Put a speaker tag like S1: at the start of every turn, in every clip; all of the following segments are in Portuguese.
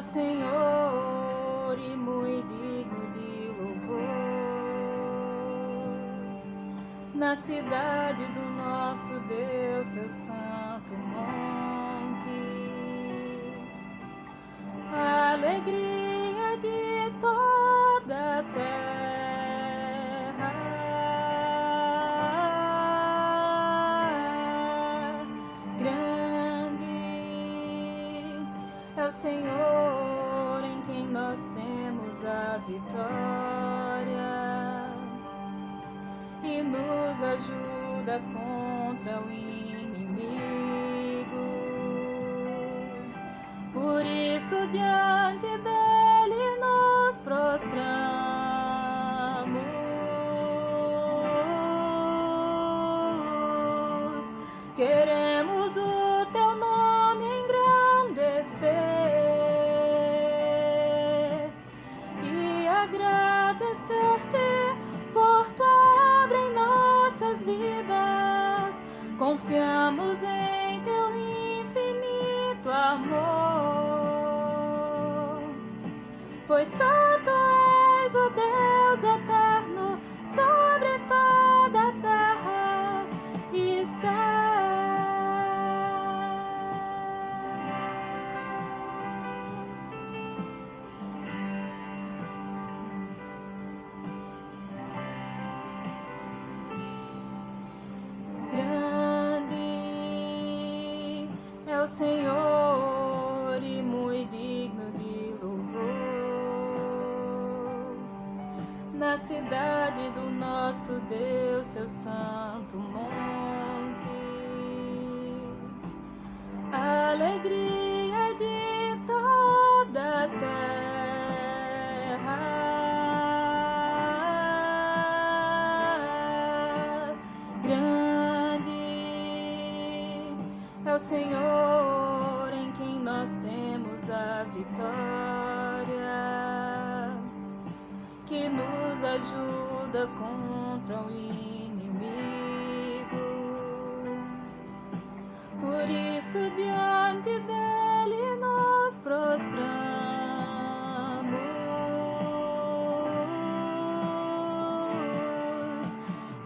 S1: o Senhor e muito digno de louvor. Na cidade do nosso Deus, seu santo monte, a alegria de toda a terra. Grande é o Senhor em quem nós temos a vitória e nos ajuda contra o inimigo. Por isso diante dele nos prostramos, queremos o teu nome engrandecer e agradecer-te por tua obra em nossas vidas. Confiamos em teu infinito amor, pois só tu és o Deus eterno sobre toda a terra e céus. Grande é o Senhor e muito digno de louvor. Na cidade do nosso Deus, seu santo monte, a alegria de toda a terra. Grande é o Senhor em quem nós temos a vitória, que nos ajuda contra o inimigo. Por isso diante dele nos prostramos,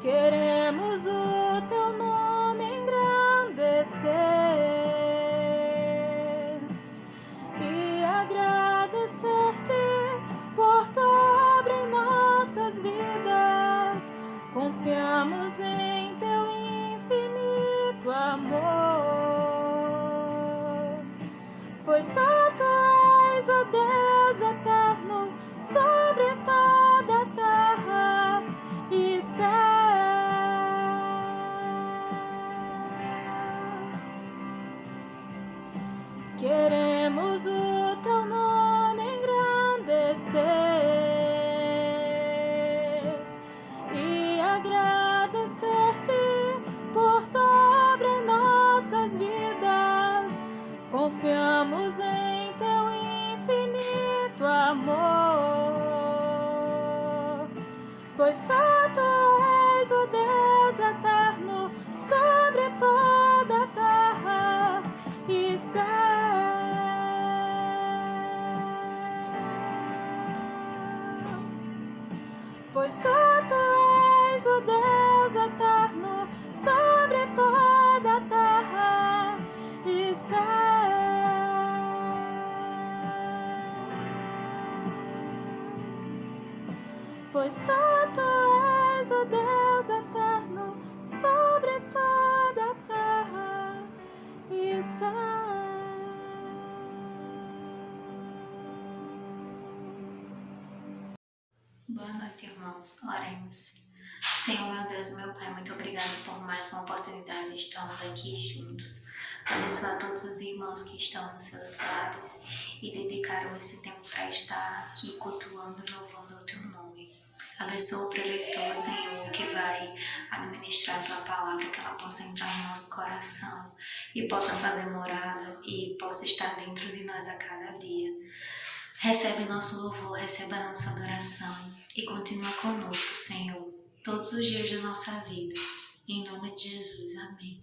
S1: queremos o teu nome engrandecer e agradecer-te por tua obra em nossas vidas. Confiamos em teu infinito amor, pois só tu és o Deus eterno sobre toda a terra e céus. Queremos o teu nome engrandecer e agradecer-te por tua obra em nossas vidas. Confiamos em teu infinito amor, pois só tu és o Deus eterno sobre toda a terra e céus. Pois só tu és o Deus eterno sobre toda a terra e céus. Pois só tu és o Deus eterno sobre toda a terra e céus.
S2: Boa noite, irmãos. Oremos. Senhor, meu Deus, meu Pai, muito obrigado por mais uma oportunidade de estarmos aqui juntos. Abençoa todos os irmãos que estão nos seus lares e dedicaram esse tempo para estar aqui cultuando e louvando o teu nome. Abençoa o preletor, Senhor, que vai administrar a tua palavra, que ela possa entrar no nosso coração e possa fazer morada e possa estar dentro de nós a cada dia. Recebe nosso louvor, recebe a nossa adoração e continua conosco, Senhor, todos os dias da nossa vida. Em nome de Jesus, amém.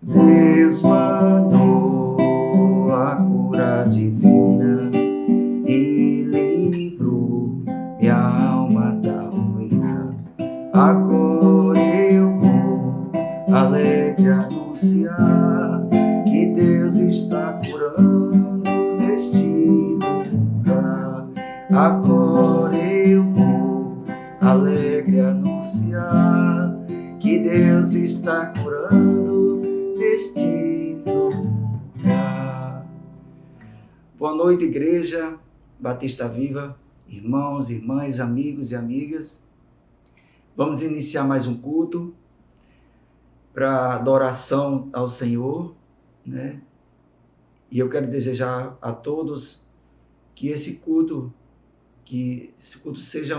S3: Deus mandou a curar. anunciar que Deus está curando neste lugar. Agora eu vou alegre anunciar que Deus está curando neste lugar. Boa noite, Igreja Batista Viva, irmãos, irmãs, amigos e amigas. Vamos iniciar mais um culto para adoração ao Senhor, né? E eu quero desejar a todos que esse culto seja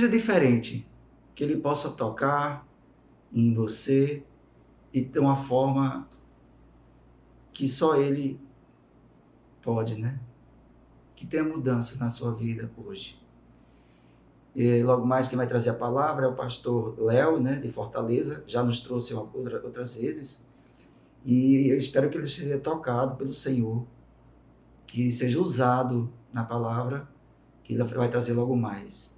S3: diferente, que ele possa tocar em você e de uma forma que só ele pode, né? Que tenha mudanças na sua vida hoje. E logo mais quem vai trazer a palavra é o pastor Léo, né, de Fortaleza, já nos trouxe outras vezes, e eu espero que ele seja tocado pelo Senhor, que seja usado na palavra, que ele vai trazer logo mais.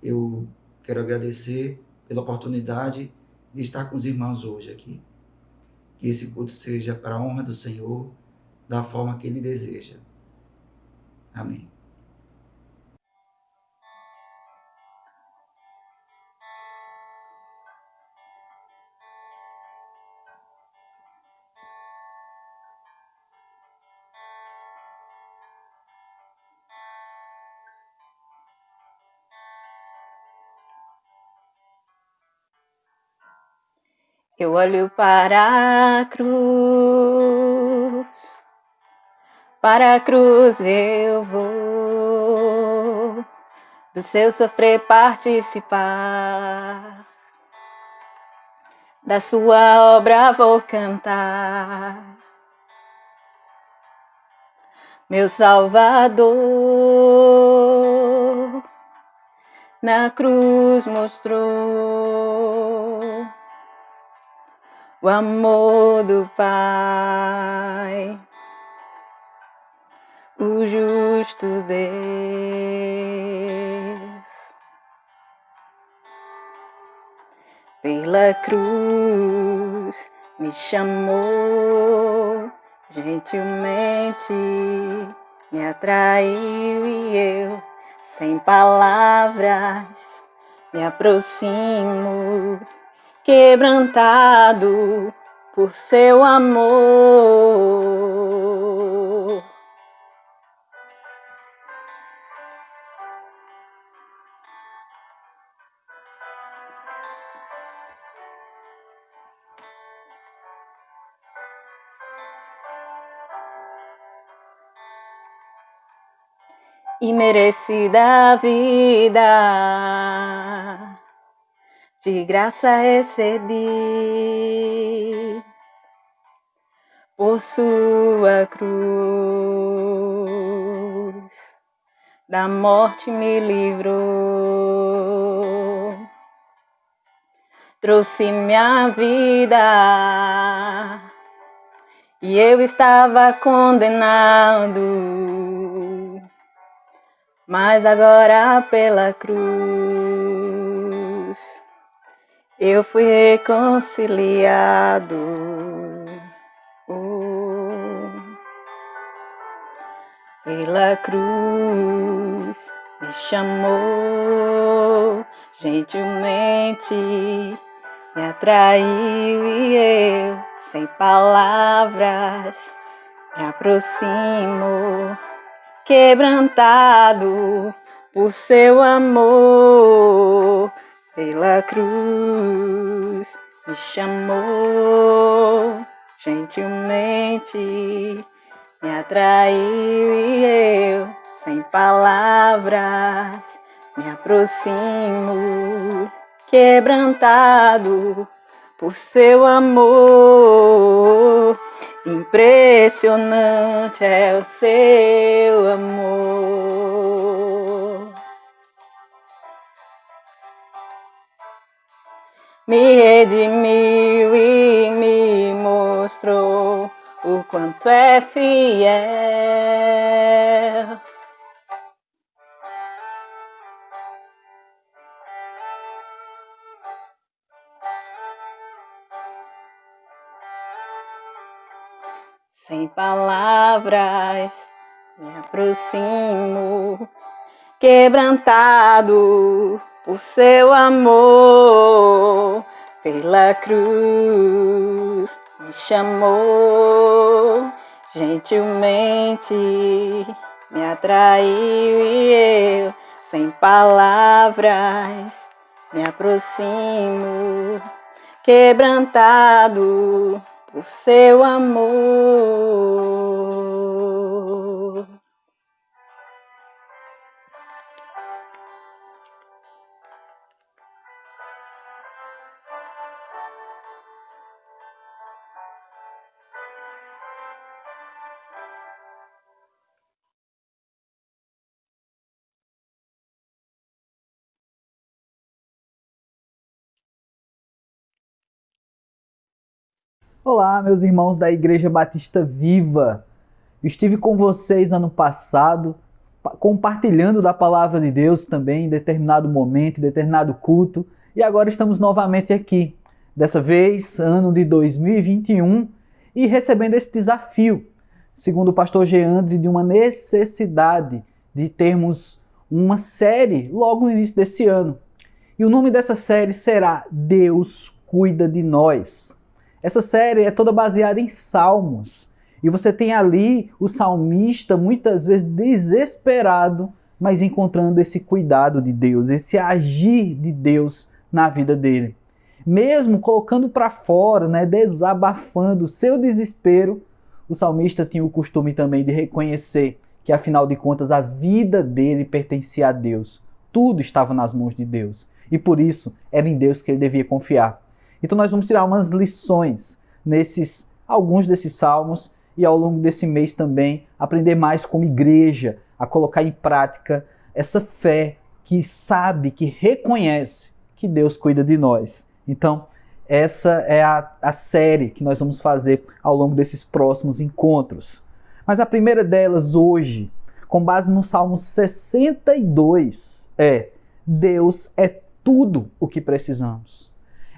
S3: Eu quero agradecer pela oportunidade de estar com os irmãos hoje aqui. Que esse culto seja para a honra do Senhor, da forma que Ele deseja. Amém.
S1: Eu olho para a cruz eu vou, do seu sofrer participar, da sua obra vou cantar. Meu Salvador na cruz mostrou o amor do Pai, o justo Deus. Pela cruz me chamou, gentilmente me atraiu e eu, sem palavras, me aproximo, quebrantado por seu amor. Imerecida vida, de graça recebi, por sua cruz, da morte me livrou, trouxe minha vida, e eu estava condenado, mas agora pela cruz eu fui reconciliado. Pela cruz me chamou, gentilmente me atraiu e eu, sem palavras, me aproximo, quebrantado por seu amor. Pela cruz me chamou, gentilmente me atraiu e eu, sem palavras, me aproximo, quebrantado por seu amor. Impressionante é o seu amor. Me redimiu e me mostrou o quanto é fiel.
S4: Sem palavras me aproximo, quebrantado por seu amor, pela cruz me chamou, gentilmente me atraiu e eu, sem palavras, me aproximo, quebrantado por seu amor.
S5: Olá, meus irmãos da Igreja Batista Viva. Estive com vocês ano passado, compartilhando da palavra de Deus também em determinado momento, em determinado culto, e agora estamos novamente aqui, dessa vez, ano de 2021, e recebendo esse desafio, segundo o pastor Geandre, de uma necessidade de termos uma série logo no início desse ano. E o nome dessa série será Deus Cuida de Nós. Essa série é toda baseada em salmos. E você tem ali o salmista muitas vezes desesperado, mas encontrando esse cuidado de Deus, esse agir de Deus na vida dele. Mesmo colocando para fora, desabafando o seu desespero, o salmista tinha o costume também de reconhecer que, afinal de contas, a vida dele pertencia a Deus. Tudo estava nas mãos de Deus. E por isso, era em Deus que ele devia confiar. Então nós vamos tirar umas lições alguns desses salmos e ao longo desse mês também aprender mais como igreja a colocar em prática essa fé que sabe, que reconhece que Deus cuida de nós. Então essa é a série que nós vamos fazer ao longo desses próximos encontros. Mas a primeira delas hoje, com base no Salmo 62, é: Deus é tudo o que precisamos.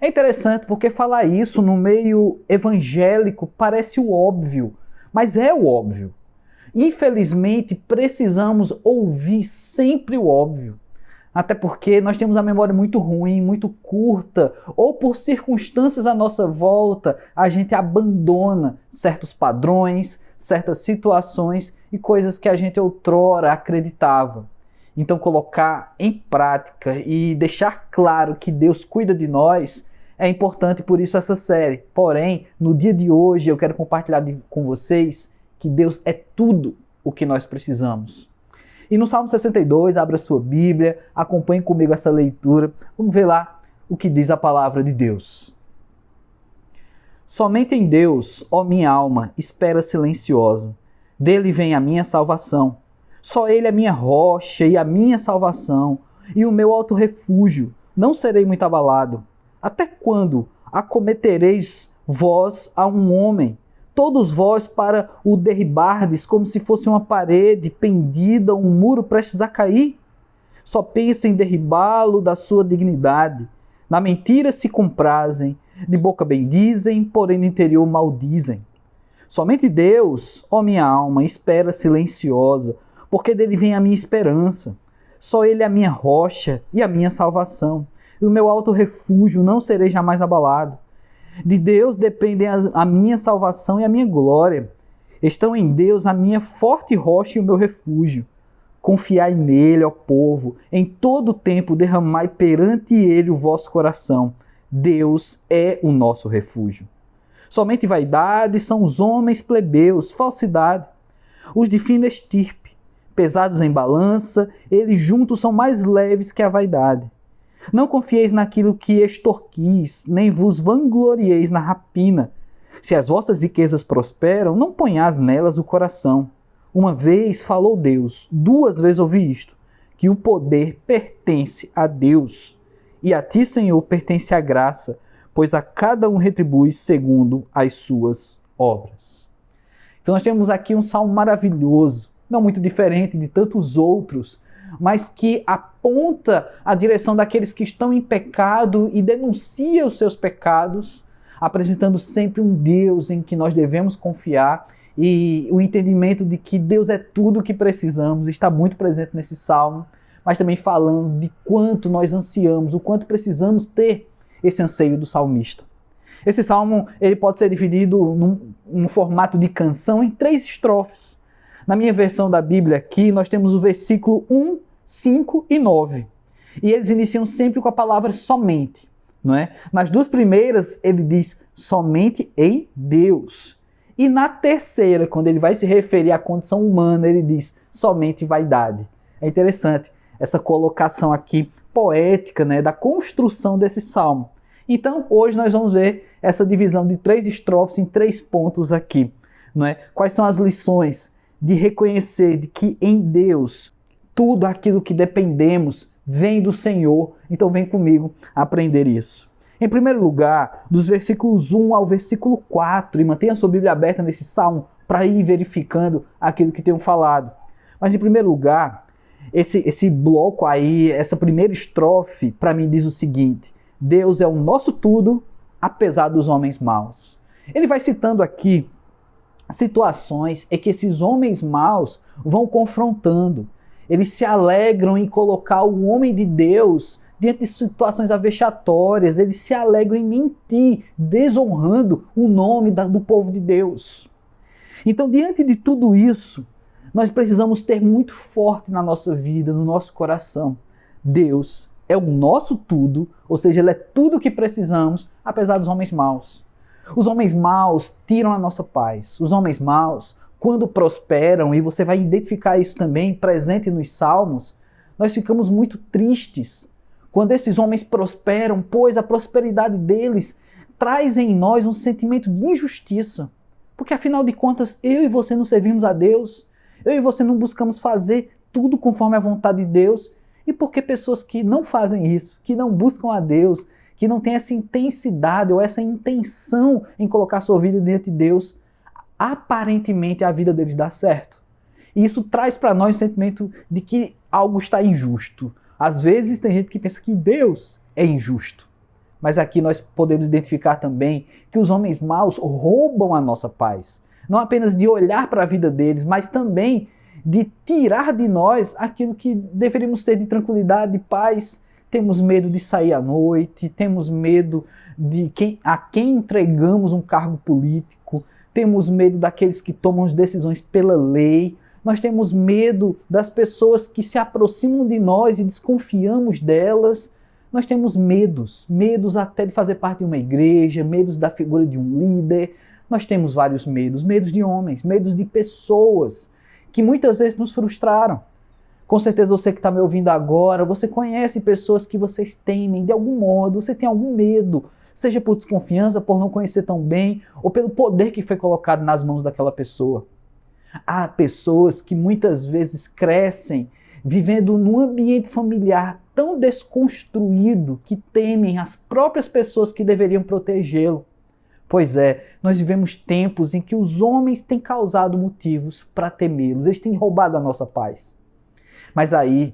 S5: É interessante porque falar isso no meio evangélico parece o óbvio, mas é o óbvio. Infelizmente, precisamos ouvir sempre o óbvio. Até porque nós temos a memória muito ruim, muito curta, ou por circunstâncias à nossa volta, a gente abandona certos padrões, certas situações e coisas que a gente outrora acreditava. Então, colocar em prática e deixar claro que Deus cuida de nós é importante, por isso essa série. Porém, no dia de hoje eu quero compartilhar com vocês que Deus é tudo o que nós precisamos. E no Salmo 62, abra sua Bíblia, acompanhe comigo essa leitura. Vamos ver lá o que diz a palavra de Deus. Somente em Deus, ó minha alma, espera silenciosa. Dele vem a minha salvação. Só Ele é minha rocha e a minha salvação, e o meu alto refúgio. Não serei muito abalado. Até quando acometereis vós a um homem, todos vós para o derribardes como se fosse uma parede pendida, um muro prestes a cair? Só pensam em derribá-lo da sua dignidade. Na mentira se comprazem, de boca bendizem, porém no interior maldizem. Somente Deus, ó minha alma, espera silenciosa, porque dele vem a minha esperança. Só Ele é a minha rocha e a minha salvação. E o meu alto refúgio, não serei jamais abalado. De Deus dependem a minha salvação e a minha glória. Estão em Deus a minha forte rocha e o meu refúgio. Confiai nele, ó povo, em todo o tempo derramai perante ele o vosso coração. Deus é o nosso refúgio. Somente vaidade são os homens plebeus, falsidade. Os de fina estirpe, pesados em balança, eles juntos são mais leves que a vaidade. Não confieis naquilo que extorquis, nem vos vanglorieis na rapina. Se as vossas riquezas prosperam, não ponhais nelas o coração. Uma vez falou Deus, 2 vezes ouvi isto, que o poder pertence a Deus. E a ti, Senhor, pertence a graça, pois a cada um retribui segundo as suas obras. Então nós temos aqui um salmo maravilhoso, não muito diferente de tantos outros, mas que aponta a direção daqueles que estão em pecado e denuncia os seus pecados, apresentando sempre um Deus em que nós devemos confiar E o entendimento de que Deus é tudo o que precisamos está muito presente nesse salmo, mas também falando de quanto nós ansiamos, o quanto precisamos ter esse anseio do salmista. Esse salmo ele pode ser dividido num formato de canção em 3 estrofes. Na minha versão da Bíblia aqui, nós temos o versículo 1, 5 e 9. E eles iniciam sempre com a palavra somente, não é? Nas 2 primeiras, ele diz somente em Deus. E na terceira, quando ele vai se referir à condição humana, ele diz somente vaidade. É interessante essa colocação aqui poética, né, da construção desse salmo. Então, hoje nós vamos ver essa divisão de 3 estrofes em 3 pontos aqui, não é? Quais são as lições de reconhecer de que em Deus tudo aquilo que dependemos vem do Senhor. Então vem comigo aprender isso. Em primeiro lugar, dos versículos 1 ao versículo 4, e mantenha a sua Bíblia aberta nesse salmo para ir verificando aquilo que tenho falado. Mas em primeiro lugar, esse bloco aí, essa primeira estrofe, para mim diz o seguinte: Deus é o nosso tudo, apesar dos homens maus. Ele vai citando aqui situações em que esses homens maus vão confrontando. Eles se alegram em colocar o homem de Deus diante de situações avexatórias, eles se alegram em mentir, desonrando o nome do povo de Deus. Então, diante de tudo isso, nós precisamos ter muito forte na nossa vida, no nosso coração: Deus é o nosso tudo, ou seja, Ele é tudo o que precisamos, apesar dos homens maus. Os homens maus tiram a nossa paz. Os homens maus, quando prosperam, e você vai identificar isso também presente nos salmos, nós ficamos muito tristes quando esses homens prosperam, pois a prosperidade deles traz em nós um sentimento de injustiça. Porque afinal de contas, eu e você não servimos a Deus, eu e você não buscamos fazer tudo conforme a vontade de Deus. E por que pessoas que não fazem isso, que não buscam a Deus, que não têm essa intensidade ou essa intenção em colocar sua vida diante de Deus, aparentemente a vida deles dá certo? E isso traz para nós o sentimento de que algo está injusto. Às vezes tem gente que pensa que Deus é injusto. Mas aqui nós podemos identificar também que os homens maus roubam a nossa paz. Não apenas de olhar para a vida deles, mas também de tirar de nós aquilo que deveríamos ter de tranquilidade, de paz. Temos medo de sair à noite, temos medo de a quem entregamos um cargo político, temos medo daqueles que tomam as decisões pela lei, nós temos medo das pessoas que se aproximam de nós e desconfiamos delas. Nós temos medos até de fazer parte de uma igreja, medos da figura de um líder. Nós temos vários medos de homens, medos de pessoas que muitas vezes nos frustraram. Com certeza você que está me ouvindo agora, você conhece pessoas que vocês temem de algum modo, você tem algum medo, seja por desconfiança, por não conhecer tão bem, ou pelo poder que foi colocado nas mãos daquela pessoa. Há pessoas que muitas vezes crescem vivendo num ambiente familiar tão desconstruído que temem as próprias pessoas que deveriam protegê-lo. Pois é, nós vivemos tempos em que os homens têm causado motivos para temê-los, eles têm roubado a nossa paz. Mas aí,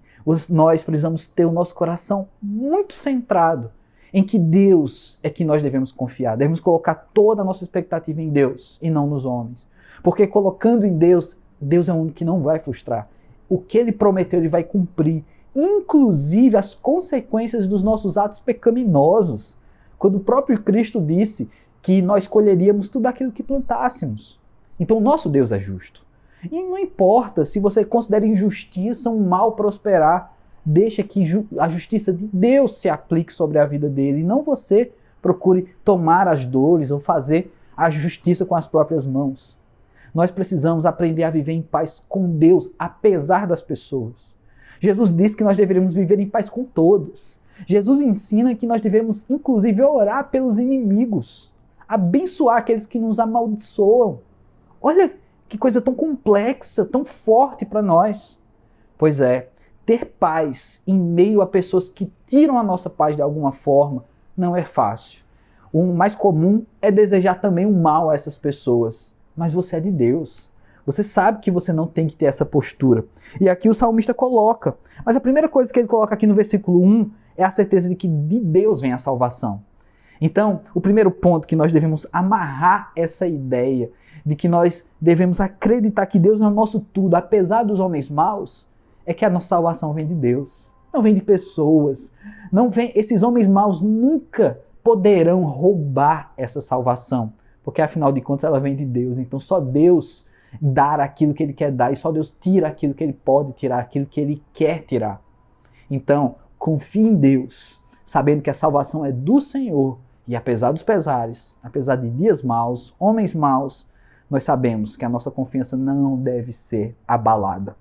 S5: nós precisamos ter o nosso coração muito centrado em que Deus é que nós devemos confiar, devemos colocar toda a nossa expectativa em Deus e não nos homens. Porque colocando em Deus, Deus é um que não vai frustrar. O que Ele prometeu, Ele vai cumprir. Inclusive as consequências dos nossos atos pecaminosos. Quando o próprio Cristo disse que nós colheríamos tudo aquilo que plantássemos. Então o nosso Deus é justo. E não importa se você considera injustiça um mal prosperar, deixa que a justiça de Deus se aplique sobre a vida dele. E não você procure tomar as dores ou fazer a justiça com as próprias mãos. Nós precisamos aprender a viver em paz com Deus, apesar das pessoas. Jesus disse que nós deveríamos viver em paz com todos. Jesus ensina que nós devemos, inclusive, orar pelos inimigos, abençoar aqueles que nos amaldiçoam. Olha que coisa tão complexa, tão forte para nós. Pois é, ter paz em meio a pessoas que tiram a nossa paz de alguma forma não é fácil. O mais comum é desejar também o mal a essas pessoas. Mas você é de Deus. Você sabe que você não tem que ter essa postura. E aqui o salmista coloca. Mas a primeira coisa que ele coloca aqui no versículo 1 é a certeza de que de Deus vem a salvação. Então, o primeiro ponto que nós devemos amarrar essa ideia de que nós devemos acreditar que Deus é o nosso tudo, apesar dos homens maus, é que a nossa salvação vem de Deus, não vem de pessoas. Não vem, esses homens maus nunca poderão roubar essa salvação, porque afinal de contas ela vem de Deus. Então só Deus dá aquilo que Ele quer dar e só Deus tira aquilo que Ele pode tirar, aquilo que Ele quer tirar. Então, confie em Deus, sabendo que a salvação é do Senhor. E apesar dos pesares, apesar de dias maus, homens maus, nós sabemos que a nossa confiança não deve ser abalada.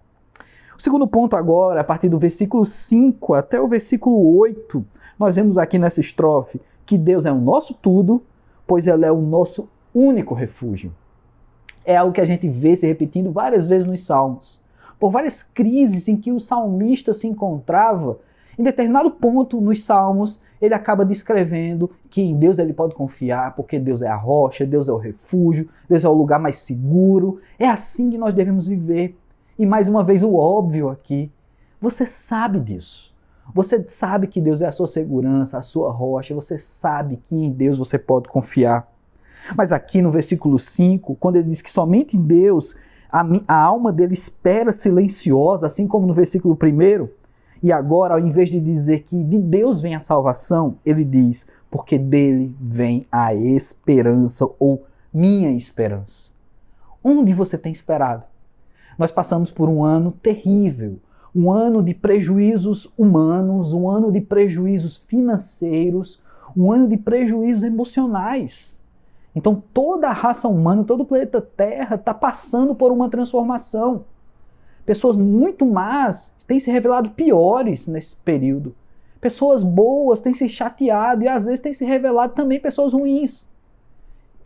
S5: O segundo ponto agora, a partir do versículo 5 até o versículo 8, nós vemos aqui nessa estrofe que Deus é o nosso tudo, pois Ele é o nosso único refúgio. É algo que a gente vê se repetindo várias vezes nos Salmos. Por várias crises em que o salmista se encontrava, em determinado ponto nos Salmos, ele acaba descrevendo que em Deus ele pode confiar, porque Deus é a rocha, Deus é o refúgio, Deus é o lugar mais seguro. É assim que nós devemos viver. E mais uma vez o óbvio aqui, você sabe disso. Você sabe que Deus é a sua segurança, a sua rocha, você sabe que em Deus você pode confiar. Mas aqui no versículo 5, quando ele diz que somente em Deus a alma dele espera silenciosa, assim como no versículo 1, e agora, ao invés de dizer que de Deus vem a salvação, ele diz, porque dele vem a esperança, ou minha esperança. Onde você tem esperado? Nós passamos por um ano terrível, um ano de prejuízos humanos, um ano de prejuízos financeiros, um ano de prejuízos emocionais. Então toda a raça humana, todo o planeta Terra está passando por uma transformação. Pessoas muito más têm se revelado piores nesse período. Pessoas boas têm se chateado e às vezes têm se revelado também pessoas ruins.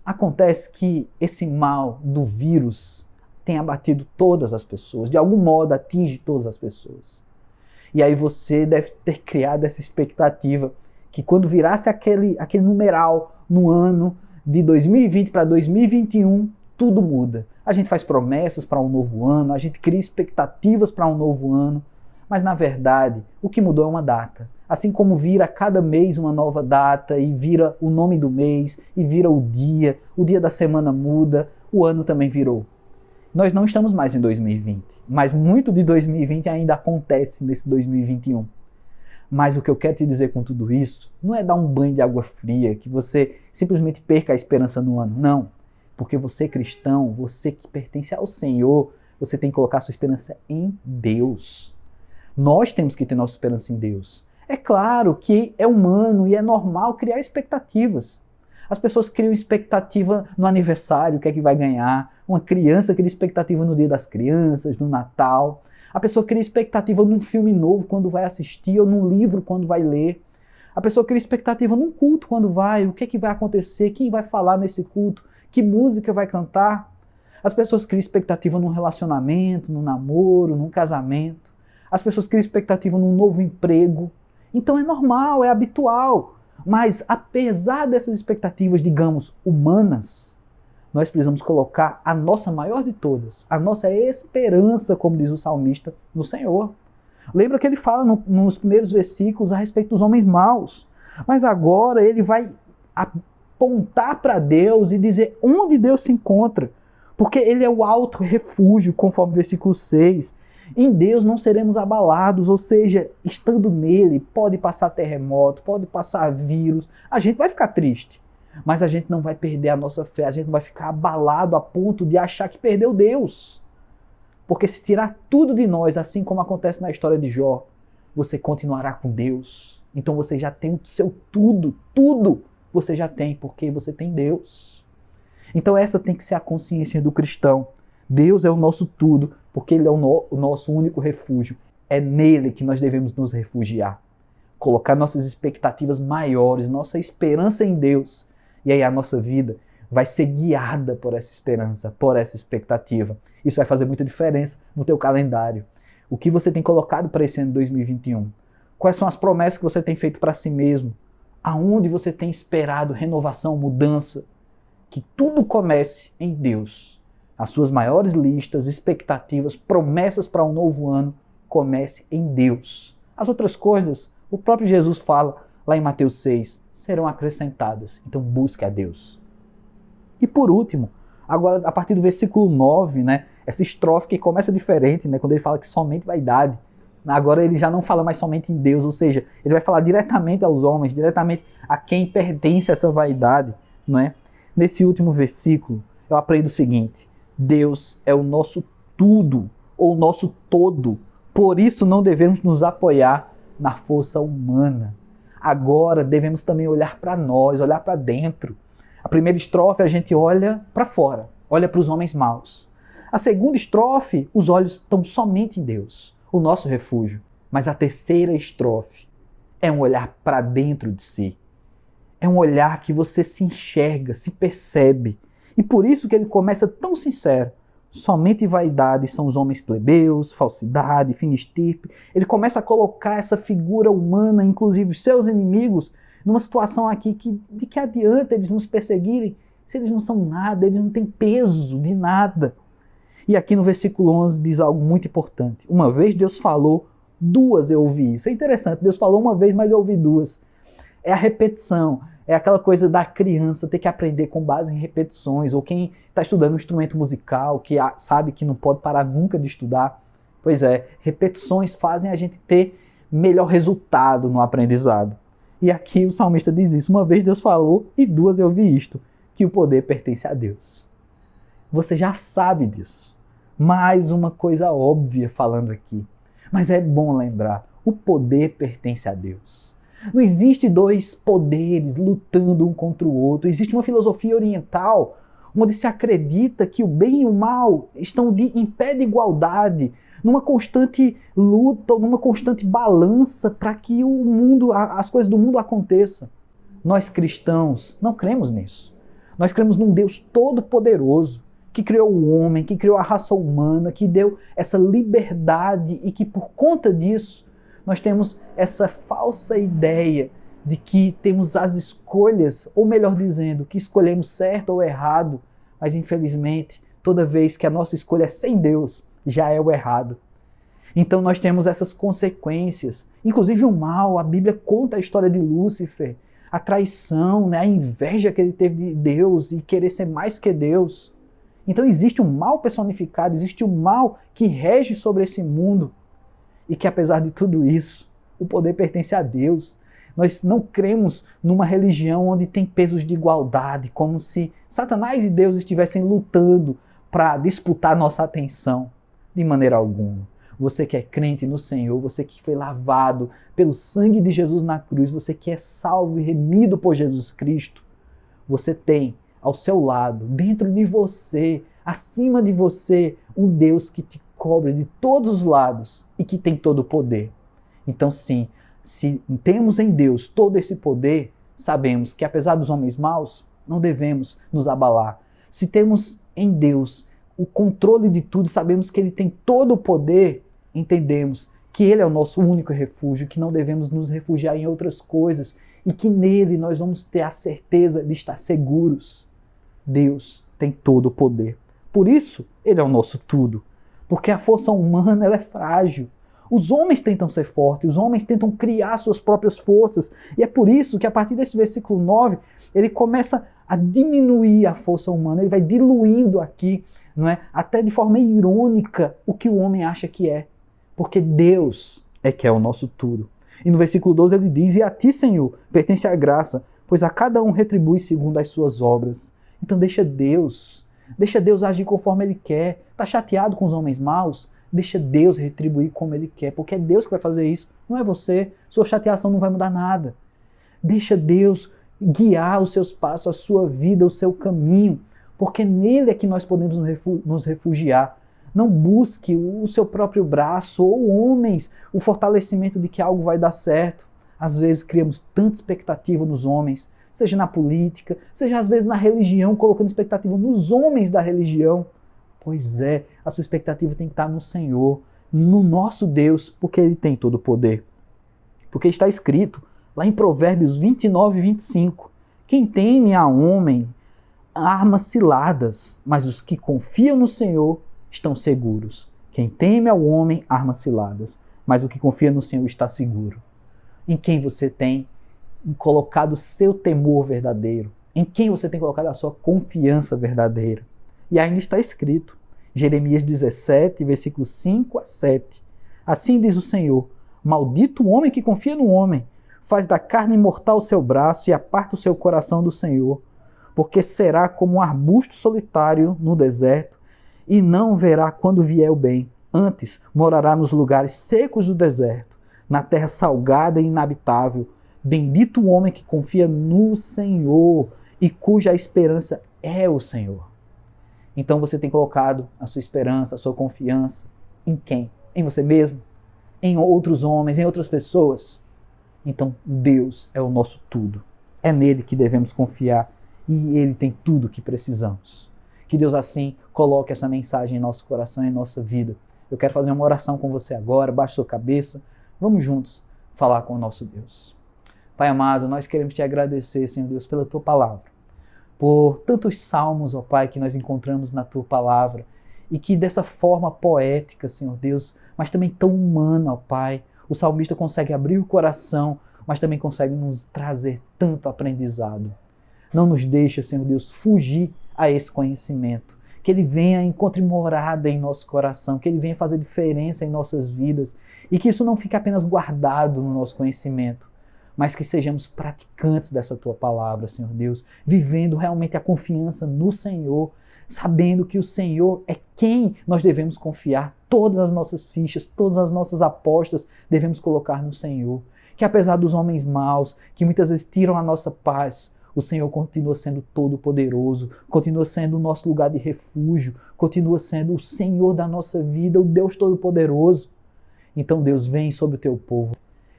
S5: Acontece que esse mal do vírus tem abatido todas as pessoas, de algum modo atinge todas as pessoas. E aí você deve ter criado essa expectativa que quando virasse aquele numeral no ano de 2020 para 2021, tudo muda. A gente faz promessas para um novo ano, a gente cria expectativas para um novo ano, mas na verdade o que mudou é uma data. Assim como vira cada mês uma nova data e vira o nome do mês e vira o dia da semana muda, o ano também virou. Nós não estamos mais em 2020, mas muito de 2020 ainda acontece nesse 2021. Mas o que eu quero te dizer com tudo isso não é dar um banho de água fria, que você simplesmente perca a esperança no ano. Não. Porque você é cristão, você que pertence ao Senhor, você tem que colocar sua esperança em Deus. Nós temos que ter nossa esperança em Deus. É claro que é humano e é normal criar expectativas. As pessoas criam expectativa no aniversário, o que é que vai ganhar. Uma criança cria expectativa no Dia das Crianças, no Natal. A pessoa cria expectativa num filme novo quando vai assistir ou num livro quando vai ler. A pessoa cria expectativa num culto quando vai, o que é que vai acontecer, quem vai falar nesse culto, que música vai cantar. As pessoas criam expectativa num relacionamento, num namoro, num casamento. As pessoas criam expectativa num novo emprego. Então é normal, é habitual. Mas apesar dessas expectativas, digamos, humanas, nós precisamos colocar a nossa maior de todas, a nossa esperança, como diz o salmista, no Senhor. Lembra que ele fala nos primeiros versículos a respeito dos homens maus. Mas agora ele vai apontar para Deus e dizer onde Deus se encontra. Porque ele é o alto refúgio, conforme o versículo 6. Em Deus não seremos abalados, ou seja, estando nele, pode passar terremoto, pode passar vírus, a gente vai ficar triste. Mas a gente não vai perder a nossa fé, a gente não vai ficar abalado a ponto de achar que perdeu Deus. Porque se tirar tudo de nós, assim como acontece na história de Jó, você continuará com Deus. Então você já tem o seu tudo você já tem, porque você tem Deus. Então essa tem que ser a consciência do cristão. Deus é o nosso tudo, porque Ele é o nosso único refúgio. É nele que nós devemos nos refugiar. Colocar nossas expectativas maiores, nossa esperança em Deus. E aí a nossa vida vai ser guiada por essa esperança, por essa expectativa. Isso vai fazer muita diferença no teu calendário. O que você tem colocado para esse ano de 2021? Quais são as promessas que você tem feito para si mesmo? Aonde você tem esperado renovação, mudança? Que tudo comece em Deus. As suas maiores listas, expectativas, promessas para um novo ano, comece em Deus. As outras coisas, o próprio Jesus fala lá em Mateus 6, serão acrescentadas. Então busque a Deus. E por último, agora a partir do versículo 9, né, essa estrofe que começa diferente, né, quando ele fala que somente vaidade, agora ele já não fala mais somente em Deus, ou seja, ele vai falar diretamente aos homens, diretamente a quem pertence essa vaidade. Não é? Nesse último versículo, eu aprendo o seguinte: Deus é o nosso tudo, ou o nosso todo, por isso não devemos nos apoiar na força humana. Agora devemos também olhar para nós, olhar para dentro. A primeira estrofe a gente olha para fora, olha para os homens maus. A segunda estrofe, os olhos estão somente em Deus, o nosso refúgio. Mas a terceira estrofe é um olhar para dentro de si. É um olhar que você se enxerga, se percebe. E por isso que ele começa tão sincero. Somente vaidade são os homens plebeus, falsidade, fina estirpe. Ele começa a colocar essa figura humana, inclusive os seus inimigos, numa situação aqui de que adianta eles nos perseguirem se eles não são nada, eles não têm peso de nada. E aqui no versículo 11 diz algo muito importante. Uma vez Deus falou, duas eu ouvi. Isso é interessante, Deus falou uma vez, mas eu ouvi duas. É a repetição, é aquela coisa da criança ter que aprender com base em repetições, ou quem está estudando um instrumento musical, que sabe que não pode parar nunca de estudar. Pois é, repetições fazem a gente ter melhor resultado no aprendizado. E aqui o salmista diz isso, uma vez Deus falou e duas eu vi isto, que o poder pertence a Deus. Você já sabe disso. Mais uma coisa óbvia falando aqui. Mas é bom lembrar, o poder pertence a Deus. Não existe dois poderes lutando um contra o outro. Existe uma filosofia oriental onde se acredita que o bem e o mal estão em pé de igualdade, numa constante luta, numa constante balança para que o mundo, as coisas do mundo aconteçam. Nós cristãos não cremos nisso. Nós cremos num Deus todo-poderoso que criou o homem, que criou a raça humana, que deu essa liberdade e que por conta disso nós temos essa falsa ideia de que temos as escolhas, ou melhor dizendo, que escolhemos certo ou errado, mas infelizmente toda vez que a nossa escolha é sem Deus, já é o errado. Então nós temos essas consequências, inclusive o mal. A Bíblia conta a história de Lúcifer, a traição, né, a inveja que ele teve de Deus e querer ser mais que Deus. Então existe um mal personificado, existe um mal que rege sobre esse mundo e que apesar de tudo isso, o poder pertence a Deus. Nós não cremos numa religião onde tem pesos de igualdade, como se Satanás e Deus estivessem lutando para disputar nossa atenção. De maneira alguma. Você que é crente no Senhor, você que foi lavado pelo sangue de Jesus na cruz, você que é salvo e remido por Jesus Cristo, você tem ao seu lado, dentro de você, acima de você, um Deus que te cobre de todos os lados e que tem todo o poder. Então sim, se temos em Deus todo esse poder, sabemos que apesar dos homens maus, não devemos nos abalar. Se temos em Deus o controle de tudo, sabemos que Ele tem todo o poder, entendemos que Ele é o nosso único refúgio, que não devemos nos refugiar em outras coisas e que nele nós vamos ter a certeza de estar seguros. Deus tem todo o poder. Por isso, Ele é o nosso tudo. Porque a força humana ela é frágil. Os homens tentam ser fortes, os homens tentam criar suas próprias forças. E é por isso que a partir desse versículo 9, ele começa a diminuir a força humana, ele vai diluindo aqui, não é? Até de forma irônica o que o homem acha que é. Porque Deus é que é o nosso tudo. E no versículo 12 ele diz, e a ti, Senhor, pertence a graça, pois a cada um retribui segundo as suas obras. Então deixa Deus agir conforme Ele quer. Está chateado com os homens maus? Deixa Deus retribuir como Ele quer, porque é Deus que vai fazer isso, não é você. Sua chateação não vai mudar nada. Deixa Deus guiar os seus passos, a sua vida, o seu caminho, porque nele é que nós podemos nos refugiar. Não busque o seu próprio braço ou homens, o fortalecimento de que algo vai dar certo. Às vezes criamos tanta expectativa nos homens, seja na política, seja às vezes na religião, colocando expectativa nos homens da religião. Pois é, a sua expectativa tem que estar no Senhor, no nosso Deus, porque Ele tem todo o poder. Porque está escrito lá em Provérbios 29 e 25, quem teme a homem arma ciladas, mas os que confiam no Senhor estão seguros. Quem teme ao homem arma ciladas, mas o que confia no Senhor está seguro. Em quem você tem colocado o seu temor verdadeiro? Em quem você tem colocado a sua confiança verdadeira? E ainda está escrito, Jeremias 17, versículos 5 a 7. Assim diz o Senhor: maldito o homem que confia no homem, faz da carne mortal o seu braço e aparta o seu coração do Senhor, porque será como um arbusto solitário no deserto e não verá quando vier o bem. Antes morará nos lugares secos do deserto, na terra salgada e inabitável. Bendito o homem que confia no Senhor e cuja esperança é o Senhor. Então você tem colocado a sua esperança, a sua confiança em quem? Em você mesmo? Em outros homens, em outras pessoas? Então Deus é o nosso tudo. É nele que devemos confiar e ele tem tudo o que precisamos. Que Deus assim coloque essa mensagem em nosso coração e em nossa vida. Eu quero fazer uma oração com você agora, baixe sua cabeça. Vamos juntos falar com o nosso Deus. Pai amado, nós queremos te agradecer, Senhor Deus, pela tua palavra. Por tantos salmos, ó Pai, que nós encontramos na tua palavra. E que dessa forma poética, Senhor Deus, mas também tão humana, ó Pai, o salmista consegue abrir o coração, mas também consegue nos trazer tanto aprendizado. Não nos deixa, Senhor Deus, fugir a esse conhecimento. Que ele venha encontre morada em nosso coração, que ele venha fazer diferença em nossas vidas e que isso não fique apenas guardado no nosso conhecimento, mas que sejamos praticantes dessa tua palavra, Senhor Deus, vivendo realmente a confiança no Senhor, sabendo que o Senhor é quem nós devemos confiar. Todas as nossas fichas, todas as nossas apostas devemos colocar no Senhor. Que apesar dos homens maus, que muitas vezes tiram a nossa paz, o Senhor continua sendo todo-poderoso, continua sendo o nosso lugar de refúgio, continua sendo o Senhor da nossa vida, o Deus todo-poderoso. Então, Deus, vem sobre o teu povo,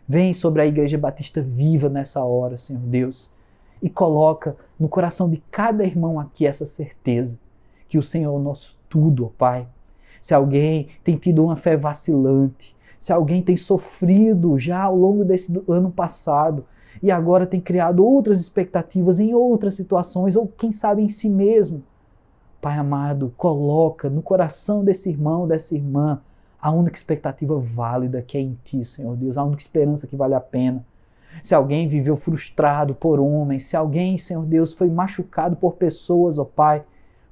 S5: vem sobre a Igreja Batista Viva nessa hora, Senhor Deus, e coloca no coração de cada irmão aqui essa certeza que o Senhor é o nosso tudo, ó Pai. Se alguém tem tido uma fé vacilante, se alguém tem sofrido já ao longo desse ano passado, e agora tem criado outras expectativas em outras situações, ou quem sabe em si mesmo. Pai amado, coloca no coração desse irmão, dessa irmã, a única expectativa válida que é em Ti, Senhor Deus, a única esperança que vale a pena. Se alguém viveu frustrado por homens, se alguém, Senhor Deus, foi machucado por pessoas, ó Pai,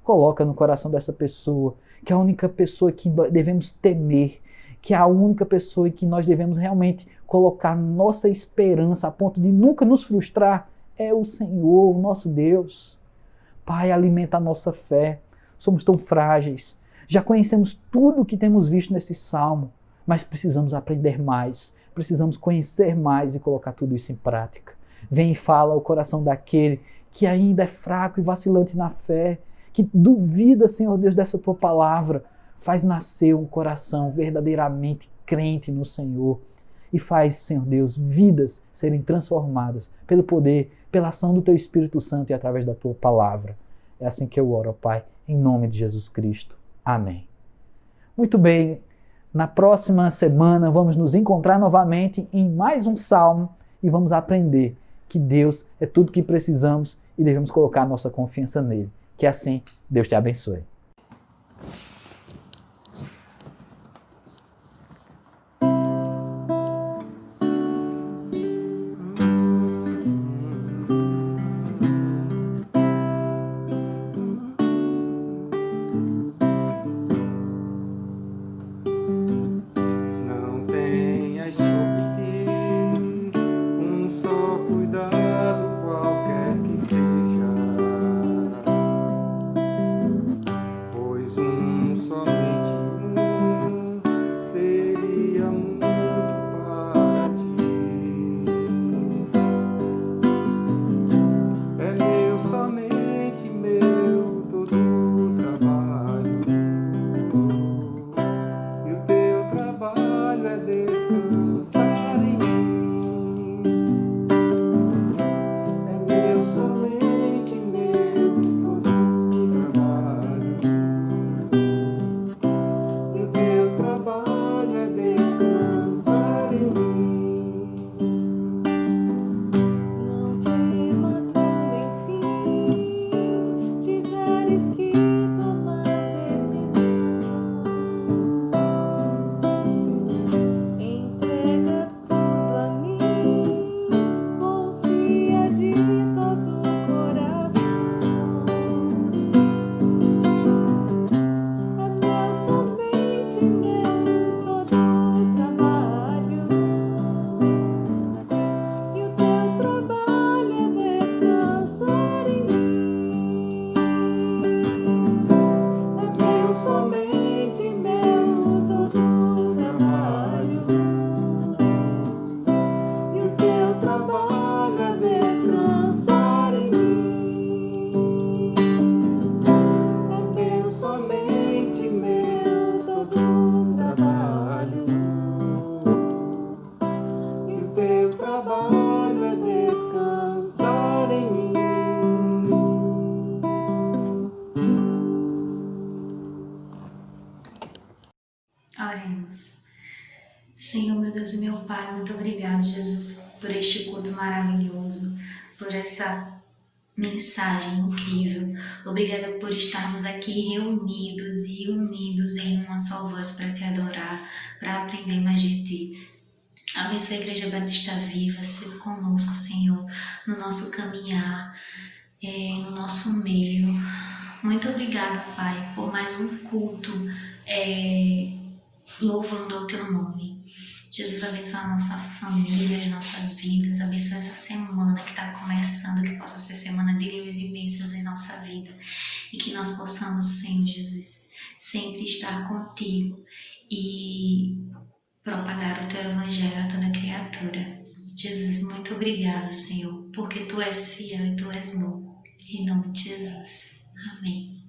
S5: coloca no coração dessa pessoa, que é a única pessoa que devemos temer, que é a única pessoa em que nós devemos realmente colocar nossa esperança a ponto de nunca nos frustrar, é o Senhor, o nosso Deus. Pai, alimenta a nossa fé. Somos tão frágeis. Já conhecemos tudo o que temos visto nesse salmo, mas precisamos aprender mais, precisamos conhecer mais e colocar tudo isso em prática. Vem e fala ao coração daquele que ainda é fraco e vacilante na fé, que duvida, Senhor Deus, dessa tua palavra. Faz nascer um coração verdadeiramente crente no Senhor e faz, Senhor Deus, vidas serem transformadas pelo poder, pela ação do Teu Espírito Santo e através da Tua palavra. É assim que eu oro, ó Pai, em nome de Jesus Cristo. Amém. Muito bem, na próxima semana vamos nos encontrar novamente em mais um salmo e vamos aprender que Deus é tudo que precisamos e devemos colocar nossa confiança nele. Que assim Deus te abençoe.
S2: Oremos. Senhor, meu Deus e meu Pai, muito obrigado, Jesus, por este culto maravilhoso, por essa mensagem incrível. Obrigada por estarmos aqui reunidos e unidos em uma só voz para te adorar, para aprender mais de ti. Abençoe a Igreja Batista Viva, seja conosco, Senhor, no nosso caminhar, no nosso meio. Muito obrigada, Pai, por mais um culto louvando ao Teu nome. Jesus, abençoe a nossa família, as nossas vidas, abençoe essa semana que está começando, que possa ser semana de luz e bênçãos em nossa vida e que nós possamos, Senhor Jesus, sempre estar contigo e propagar o Teu Evangelho a toda criatura. Jesus, muito obrigada, Senhor, porque Tu és fiel e Tu és bom. Em nome de Jesus. Amém.